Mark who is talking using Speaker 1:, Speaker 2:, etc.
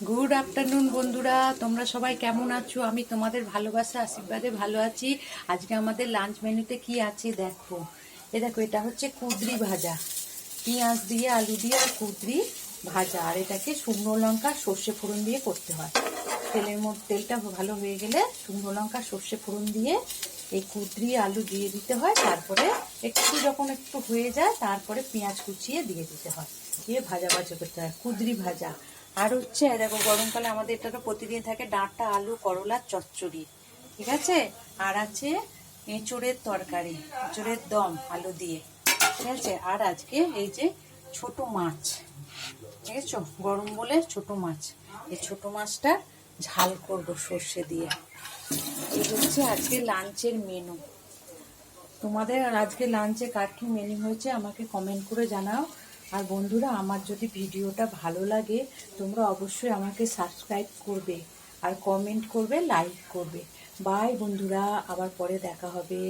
Speaker 1: Good afternoon বন্ধুরা, তোমরা সবাই কেমন আছো? আমি তোমাদের ভালোবাসা আশীর্বাদে ভালো আছি। আজকে আমাদের লাঞ্চ মেনুতে কি আছে দেখো। দেখো, এটা হচ্ছে কুঁদরি ভাজা, পেঁয়াজ দিয়ে আলু দিয়ে আর কুঁদরি ভাজা। আর এটাকে শুকনো লঙ্কা সর্ষে ফোড়ন দিয়ে করতে হয়। তেলের মধ্যে তেলটা ভালো হয়ে গেলে শুকনো লঙ্কা সর্ষে ফোড়ন দিয়ে এই কুঁদরি আলু দিয়ে দিতে হয়। তারপরে যখন একটু হয়ে যায় তারপরে পেঁয়াজ কুচিয়ে দিয়ে দিতে হয়, দিয়ে ভাজা ভাজা করতে হয় কুঁদরি ভাজা। আর হচ্ছে দেখো, গরমকালে আমাদের এটা তো প্রতিদিন থাকে ডাঁটা আলু করলার চচ্চড়ি, ঠিক আছে। আর আছে এঁচোড়ের তরকারি, এঁচোড়ের দম আলু দিয়ে, ঠিক আছে। আর আজকে এই যে ছোট মাছ, ঠিক আছে, গরম বলে ছোট মাছ, এই ছোট মাছটা ঝাল করবো সর্ষে দিয়ে। এই হচ্ছে আজকে লাঞ্চের মেনু। তোমাদের আজকে লাঞ্চে কার কি মেনু হয়েছে আমাকে কমেন্ট করে জানাও। আর বন্ধুরা, আমার যদি ভিডিওটা ভালো লাগে তোমরা অবশ্যই আমাকে সাবস্ক্রাইব করবে আর কমেন্ট করবে, লাইক করবে। বাই বন্ধুরা, আবার পরে দেখা হবে।